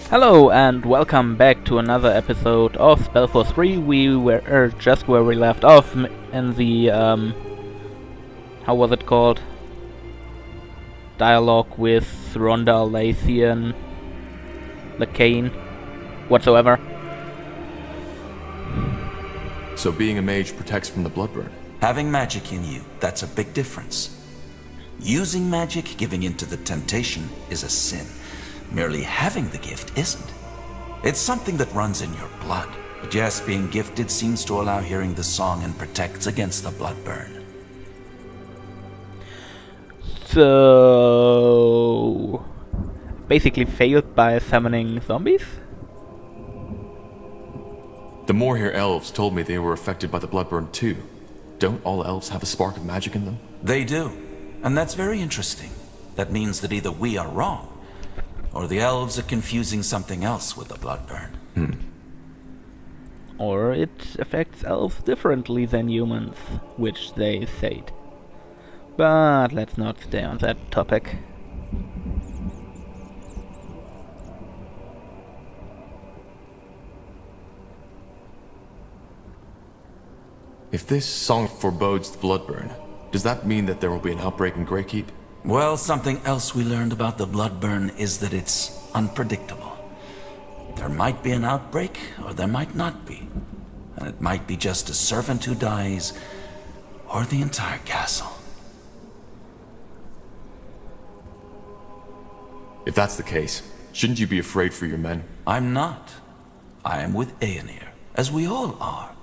Hello and welcome back to another episode of Spellforce 3. We were just where we left off in the how was it called? Dialogue with Rhonda, Lathian, Lacane, whatsoever. So being a mage protects from the bloodburn. Having magic in you, that's a big difference. Using magic, giving in to the temptation, is a sin. Merely having the gift isn't. It's something that runs in your blood. But yes, being gifted seems to allow hearing the song and protects against the blood burn. So basically failed by summoning zombies? The Moorhere elves told me they were affected by the bloodburn too. Don't all elves have a spark of magic in them? They do. And that's very interesting. That means that either we are wrong, or the elves are confusing something else with the bloodburn. Or it affects elves differently than humans, which they said. But let's not stay on that topic. If this song forebodes the bloodburn, does that mean that there will be an outbreak in Breykeep? Well, something else we learned about the bloodburn is that it's unpredictable. There might be an outbreak, or there might not be. And it might be just a servant who dies, or the entire castle. If that's the case, shouldn't you be afraid for your men? I'm not. I am with Aenir, as we all are.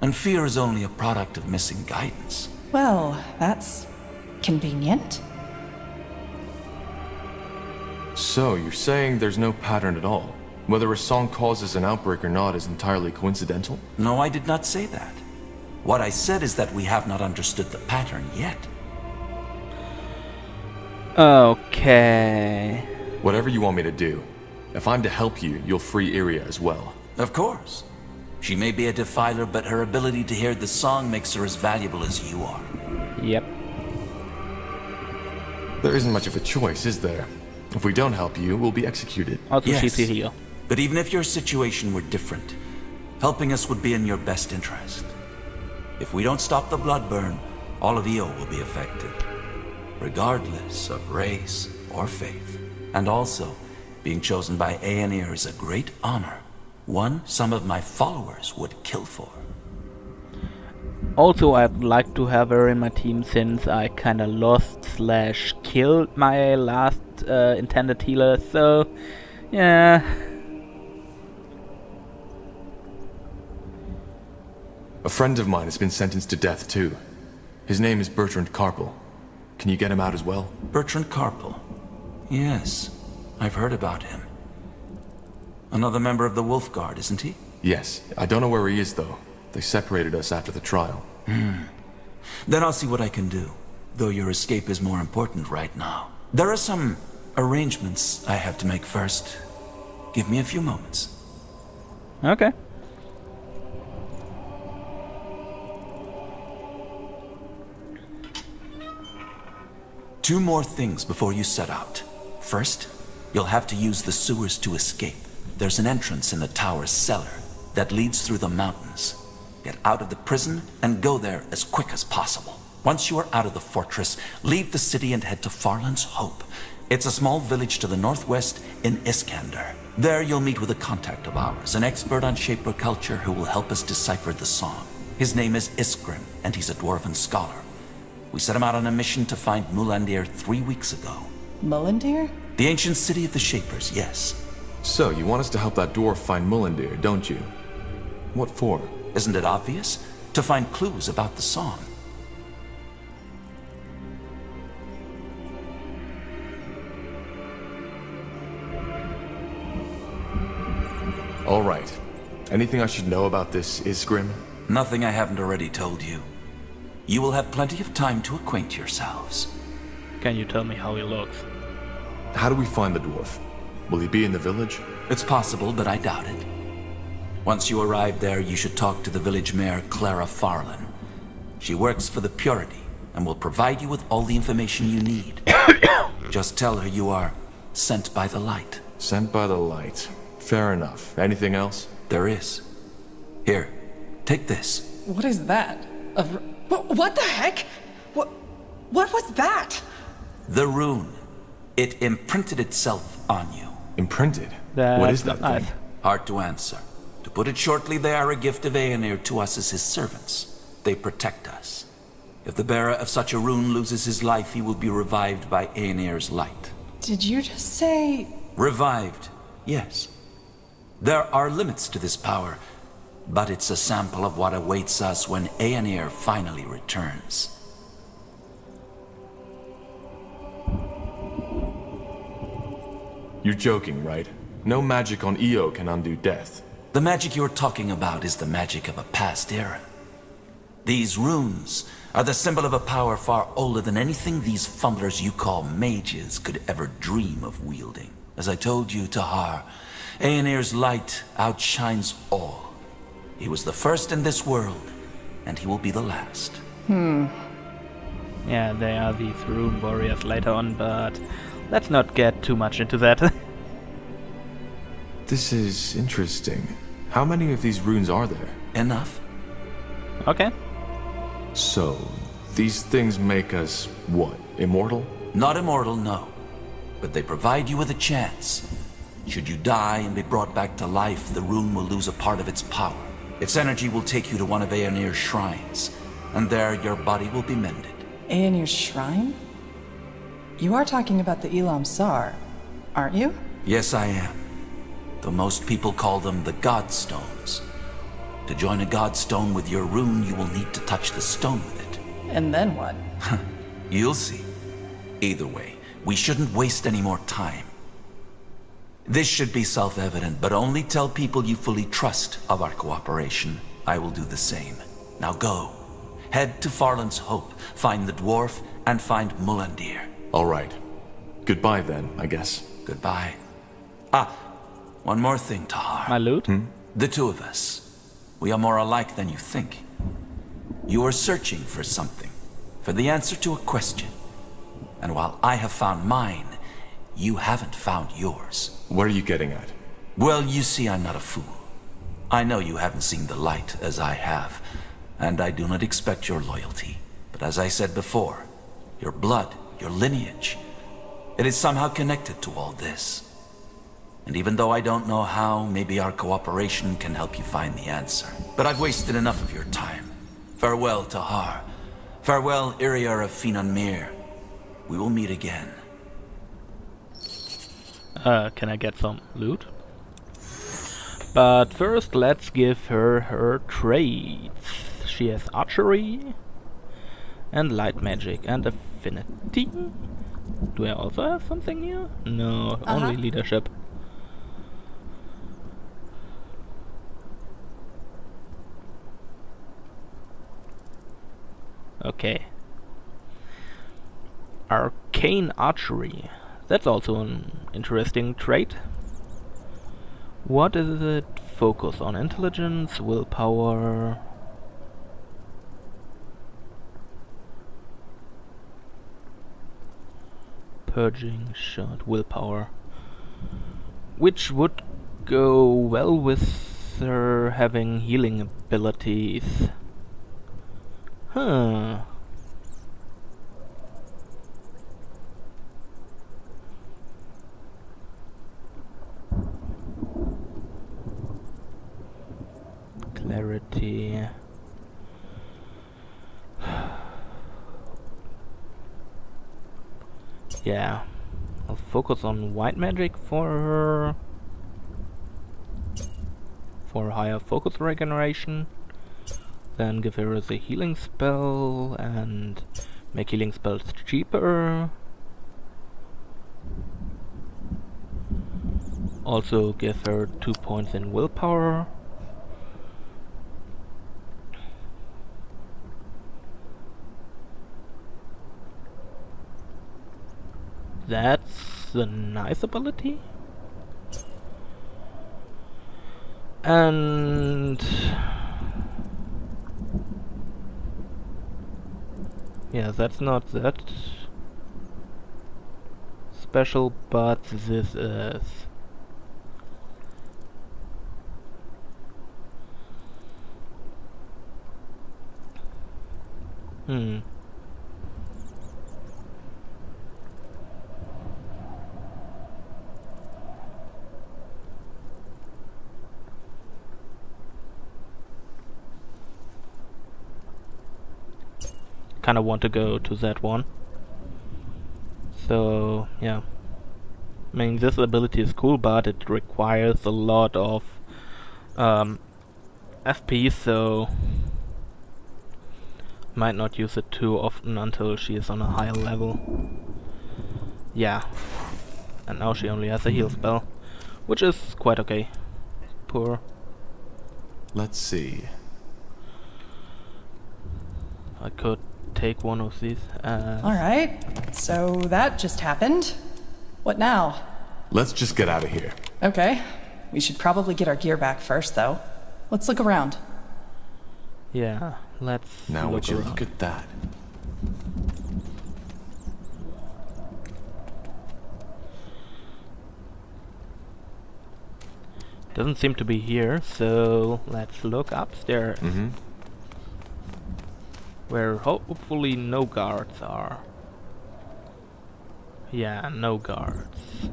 And fear is only a product of missing guidance. Well, that's convenient. So, you're saying there's no pattern at all? Whether a song causes an outbreak or not is entirely coincidental? No, I did not say that. What I said is that we have not understood the pattern yet. Okay. Whatever you want me to do. If I'm to help you, you'll free Iria as well. Of course. She may be a defiler, but her ability to hear the song makes her as valuable as you are. Yep. There isn't much of a choice, is there? If we don't help you, we'll be executed. Also, Yes. she's here. But even if your situation were different, helping us would be in your best interest. If we don't stop the blood burn, all of Io will be affected, regardless of race or faith. And also, being chosen by Aenir is a great honor, one some of my followers would kill for. Also, I'd like to have her in my team since I kinda lost/killed my last intended healer, so yeah. A friend of mine has been sentenced to death too. His name is Bertrand Carpel. Can you get him out as well? Bertrand Carpel. Yes, I've heard about him. Another member of the Wolf Guard, isn't he? Yes. I don't know where he is though. They separated us after the trial. Then I'll see what I can do, though your escape is more important right now. There are some arrangements I have to make first. Give me a few moments. Okay. Two more things before you set out. First, you'll have to use the sewers to escape. There's an entrance in the tower's cellar that leads through the mountains. Get out of the prison and go there as quick as possible. Once you are out of the fortress, leave the city and head to Farland's Hope. It's a small village to the northwest in Iskander. There you'll meet with a contact of ours, an expert on Shaper culture who will help us decipher the song. His name is Iskrim, and he's a dwarven scholar. We set him out on a mission to find Mulandir 3 weeks ago. Mullendeer? The ancient city of the Shapers, yes. So, you want us to help that dwarf find Mulandir, don't you? What for? Isn't it obvious? To find clues about the song. All right. Anything I should know about this Isgrim? Nothing I haven't already told you. You will have plenty of time to acquaint yourselves. Can you tell me how he looks? How do we find the dwarf? Will he be in the village? It's possible, but I doubt it. Once you arrive there, you should talk to the village mayor, Clara Farland. She works for the Purity and will provide you with all the information you need. Just tell her you are sent by the light. Sent by the light. Fair enough. Anything else? There is. Here, take this. What is that? What the heck? What was that? The rune. It imprinted itself on you. Imprinted? That's What is that not thing? nice. Hard to answer. To put it shortly, they are a gift of Aenir to us as his servants. They protect us. If the bearer of such a rune loses his life, he will be revived by Aenir's light. Did you just say... Revived, yes. There are limits to this power, but it's a sample of what awaits us when Aenir finally returns. You're joking, right? No magic on Io can undo death. The magic you're talking about is the magic of a past era. These runes are the symbol of a power far older than anything these fumblers you call mages could ever dream of wielding. As I told you, Tahar, Aenir's light outshines all. He was the first in this world, and he will be the last. Yeah, they are these rune warriors later on, but let's not get too much into that. This is interesting. How many of these runes are there? Enough? Okay. So, these things make us, what, immortal? Not immortal, no. But they provide you with a chance. Should you die and be brought back to life, the rune will lose a part of its power. Its energy will take you to one of Aenir's shrines, and there your body will be mended. Aenir's shrine? You are talking about the Elam Sar, aren't you? Yes, I am. Though most people call them the Godstones. To join a Godstone with your rune, you will need to touch the stone with it. And then what? You'll see. Either way, we shouldn't waste any more time. This should be self-evident, but only tell people you fully trust of our cooperation. I will do the same. Now go. Head to Farland's Hope, find the dwarf, and find Mulandir. All right. Goodbye then, I guess. Goodbye. One more thing, Tahar. My loot? The two of us. We are more alike than you think. You are searching for something, for the answer to a question. And while I have found mine, you haven't found yours. What are you getting at? Well, you see, I'm not a fool. I know you haven't seen the light as I have, and I do not expect your loyalty. But as I said before, your blood, your lineage, it is somehow connected to all this. And even though I don't know how, maybe our cooperation can help you find the answer. But I've wasted enough of your time. Farewell, Tahar. Farewell, Iriar of Finanmir. We will meet again. Can I get some loot? But first, let's give her traits. She has archery and light magic and affinity. Do I also have something here? No, only leadership. Okay. Arcane archery. That's also an interesting trait. What is it? Focus on intelligence, willpower. Purging shot, willpower. Which would go well with her having healing abilities. Huh. Clarity. Yeah. I'll focus on white magic for her. For higher focus regeneration. Then give her the healing spell and make healing spells cheaper. Also give her 2 points in willpower. That's a nice ability. And yeah, that's not that special, but this is. Hmm. Kinda want to go to that one. So, yeah. I mean, this ability is cool, but it requires a lot of FP, so might not use it too often until she is on a higher level. Yeah. And now she only has a heal spell, which is quite okay. Poor. Let's see. I could take one of these. Alright, so that just happened. What now? Let's just get out of here. Okay. We should probably get our gear back first, though. Let's look around. Yeah, let's Now would you around. look at that? Doesn't seem to be here, so let's look upstairs. Mm-hmm. Where hopefully no guards are. Yeah, no guards.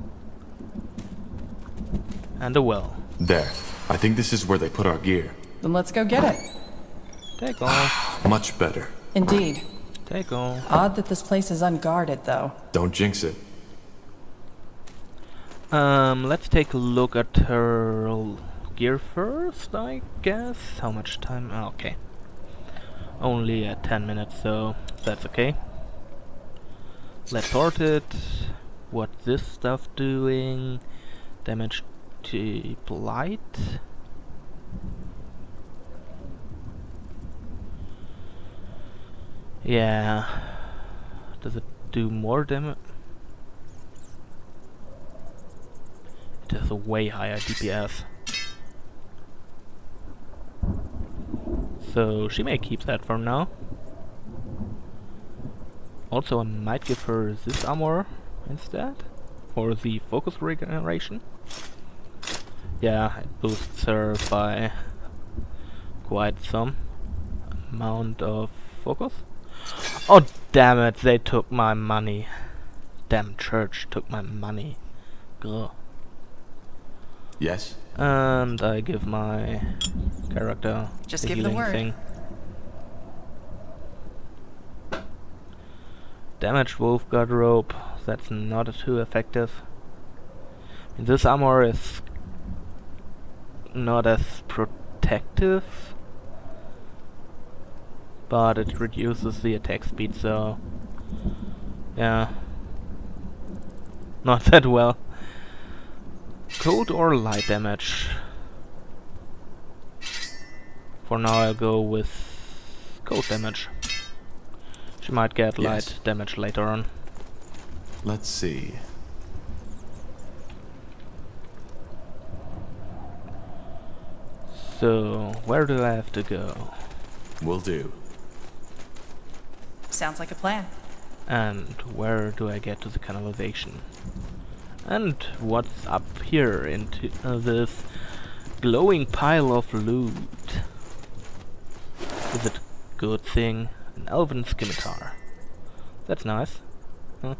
And a well. There. I think this is where they put our gear. Then let's go get it. Take all. Much better. Indeed. Take all. Odd that this place is unguarded, though. Don't jinx it. Let's take a look at her gear first, I guess. How much time? Oh, okay. Only 10 minutes, so that's okay. Let's sort it. What's this stuff doing? Damage to blight. Yeah. Does it do more damage? It has a way higher DPS. So she may keep that for now. Also, I might give her this armor instead for the focus regeneration. Yeah, it boosts her by quite some amount of focus. Oh damn it, they took my money. Damn church took my money. Grr. Yes? And I give my character Just the give the healing word. thing. Damaged wolf guard rope. That's not too effective. And this armor is not as protective, but it reduces the attack speed, so yeah, not that well. Cold or light damage? For now I'll go with cold damage. She might get Yes. light damage later on. Let's see. So, where do I have to go? Will do. Sounds like a plan. And where do I get to the canalization? And what's up here into this glowing pile of loot? Is it a good thing? An elven scimitar. That's nice. Huh?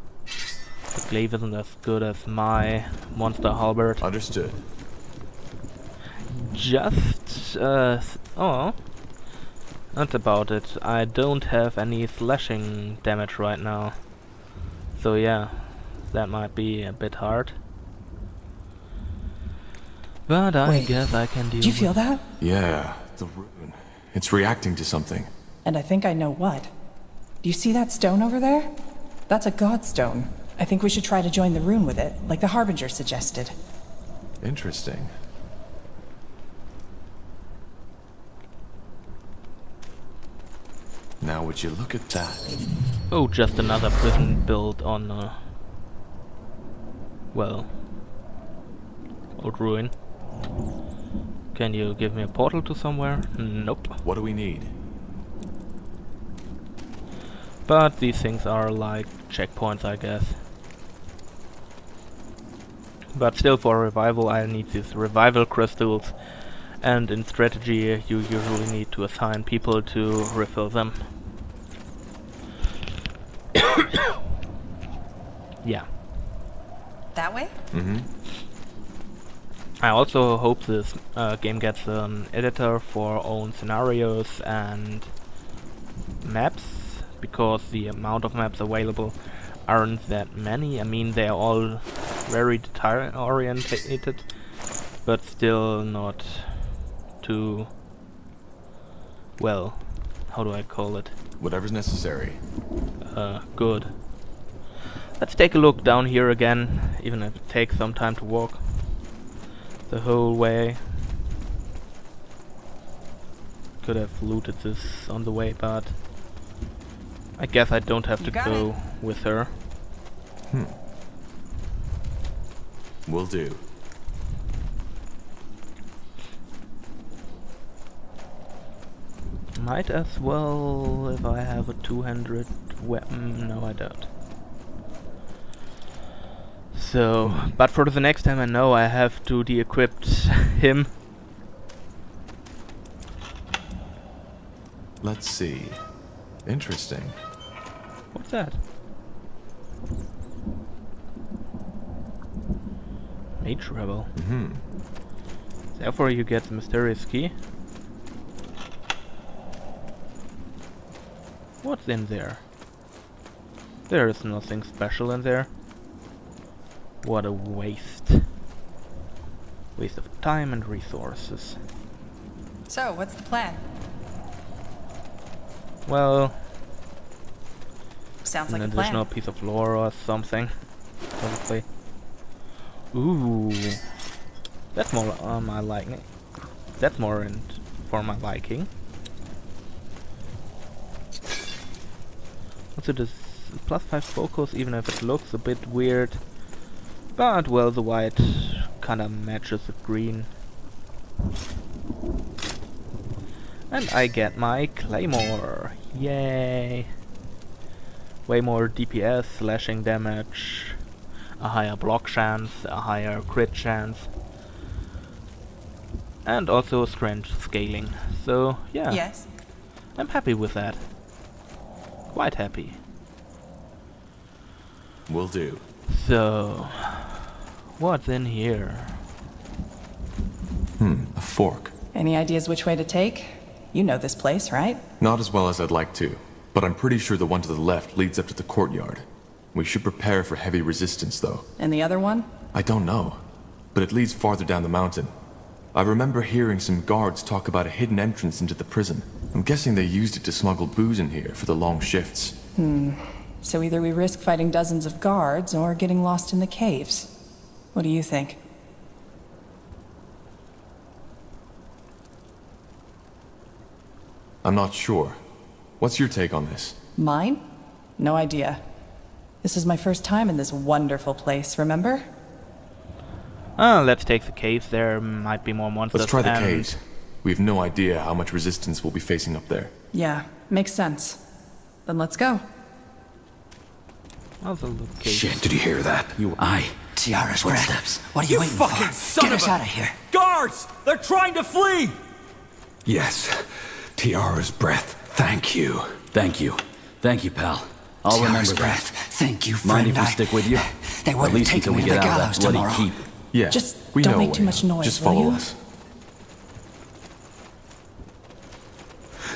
The glaive isn't as good as my monster halberd. Understood. Just, oh, that's about it. I don't have any slashing damage right now. So yeah, that might be a bit hard. But I Wait, guess I can deal Do you with feel that? Yeah, the rune. It's reacting to something. And I think I know what. Do you see that stone over there? That's a god stone. I think we should try to join the rune with it, like the Harbinger suggested. Interesting. Now would you look at that? Oh, just another prison built on well, old ruin. Can you give me a portal to somewhere? Nope. What do we need? But these things are like checkpoints, I guess. But still, for revival I need these revival crystals, and in strategy you usually need to assign people to refill them. Yeah. That way? I also hope this game gets an editor for own scenarios and maps, because the amount of maps available aren't that many. I mean, they're all very detail orientated, but still not too, well, how do I call it? Whatever's necessary. Good. Let's take a look down here again, even if it takes some time to walk the whole way. Could have looted this on the way, but I guess I don't have to go with her. Will do. Might as well if I have a two-handed weapon. No, I don't. So, but for the next time I know I have to de-equip him. Let's see. Interesting. What's that? Mage Rebel. Therefore you get the mysterious key. What's in there? There is nothing special in there. What a waste. Waste of time and resources. So, what's the plan? Well, Sounds an like a additional plan. piece of lore or something, probably. Ooh, that's more my liking. That's more for my liking. Also, this +5 focus, even if it looks a bit weird, but well, the white kinda matches the green. And I get my claymore. Yay! Way more DPS, slashing damage, a higher block chance, a higher crit chance, and also strength scaling. So yeah, Yes. I'm happy with that. Quite happy. Will do. So, what's in here? A fork. Any ideas which way to take? You know this place, right? Not as well as I'd like to, but I'm pretty sure the one to the left leads up to the courtyard. We should prepare for heavy resistance, though. And the other one? I don't know, but it leads farther down the mountain. I remember hearing some guards talk about a hidden entrance into the prison. I'm guessing they used it to smuggle booze in here for the long shifts. So either we risk fighting dozens of guards or getting lost in the caves. What do you think? I'm not sure. What's your take on this? Mine? No idea. This is my first time in this wonderful place, remember? Let's take the caves. There might be more monsters. Let's try the and caves. We have no idea how much resistance we'll be facing up there. Yeah, makes sense. Then let's go. Also look caves. Shit, did you hear that? Tiara's footsteps. What are you waiting fucking for? son Get of us a- out of here. Guards! They're trying to flee! Yes. Tiara's breath. Thank you. Thank you. Thank you, pal. I'll remember Tiara's that. breath. Thank you, friend. Mind if we stick with you? They At would have least taken until we me to get the out of gallows that bloody tomorrow. keep. Yeah, Just we don't know make a too way much out. noise, Just will follow you? us.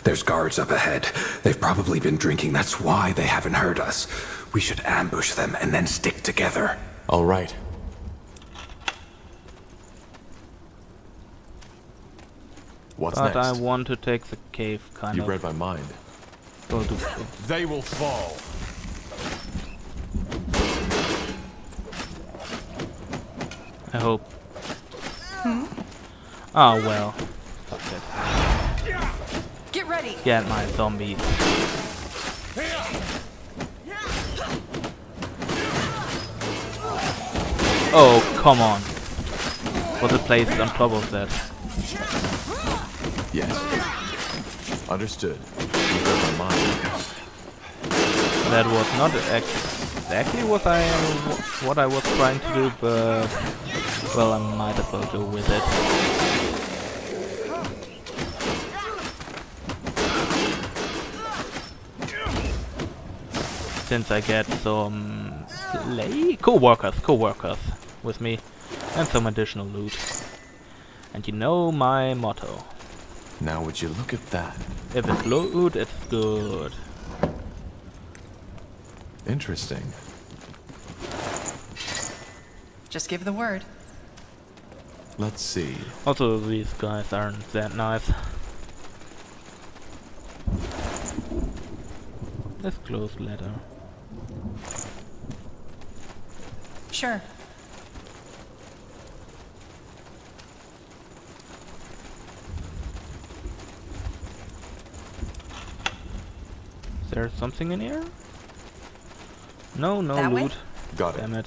There's guards up ahead. They've probably been drinking. That's why they haven't heard us. We should ambush them and then stick together. All right. What's But I next? want to take the cave, kind You of. read my mind. Go to They will fall. I hope. Oh well. Fuck it. Get ready! Get my zombies. Oh, come on. Was it placed on top of that? Yes. Understood. You read my mind. That was not exactly what I was trying to do, but well, I might as well go with it. since I get some co-workers with me, and some additional loot. And you know my motto. Now would you look at that? If it's loot, it's good. Interesting. Just give the word. Let's see. Also, these guys aren't that nice. Let's close letter. Sure. Is there something in here? No That way? loot. Got it. Damn it.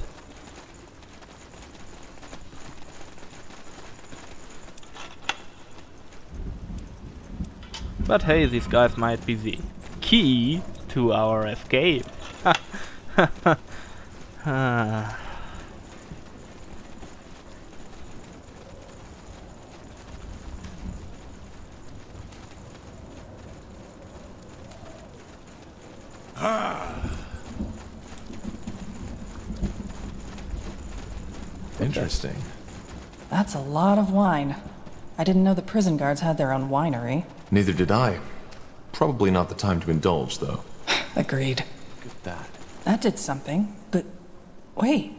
But hey, these guys might be the key to our escape. Interesting. That's a lot of wine. I didn't know the prison guards had their own winery. Neither did I. Probably not the time to indulge, though. Agreed. Look at that. That did something, but wait.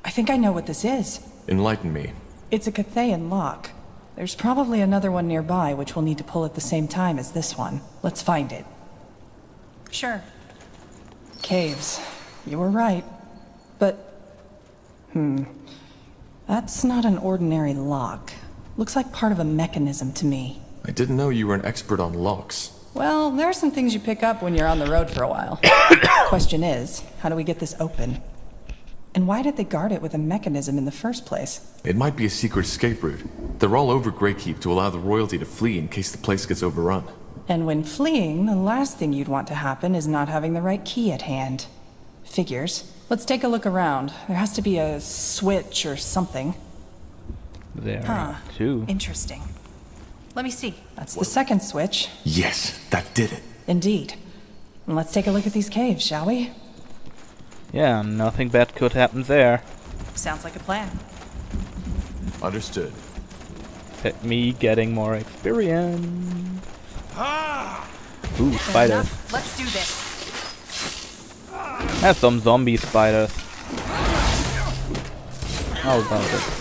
I think I know what this is. Enlighten me. It's a Cathayan lock. There's probably another one nearby which we'll need to pull at the same time as this one. Let's find it. Sure. Caves. You were right. But... That's not an ordinary lock. Looks like part of a mechanism to me. I didn't know you were an expert on locks. Well, there are some things you pick up when you're on the road for a while. Question is, how do we get this open? And why did they guard it with a mechanism in the first place? It might be a secret escape route. They're all over Breykeep to allow the royalty to flee in case the place gets overrun. And when fleeing, the last thing you'd want to happen is not having the right key at hand. Figures. Let's take a look around. There has to be a switch or something. There Huh. too. Interesting. Let me see. That's the second switch. Yes, that did it. Indeed. And let's take a look at these caves, shall we? Yeah, nothing bad could happen there. Sounds like a plan. Understood. Me getting more experience. Ooh, Fair spiders. enough. Let's do this. Have some zombie spiders. How about it?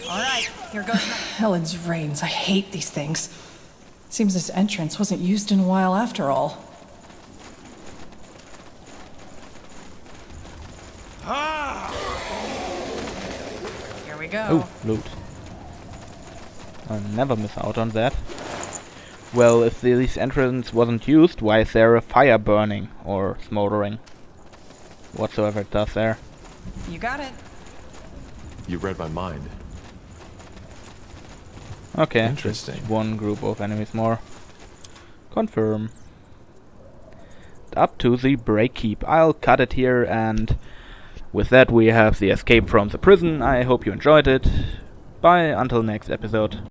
Alright, here goes Helen's reigns. I hate these things. Seems this entrance wasn't used in a while after all. Here we go. Oh, loot. I'll never miss out on that. Well, if this entrance wasn't used, why is there a fire burning or smoldering? Whatsoever it does there. You got it. You read my mind. Okay, Interesting. just one group of enemies more. Confirm. Up to the Breykeep. I'll cut it here, and with that we have the escape from the prison. I hope you enjoyed it. Bye until next episode.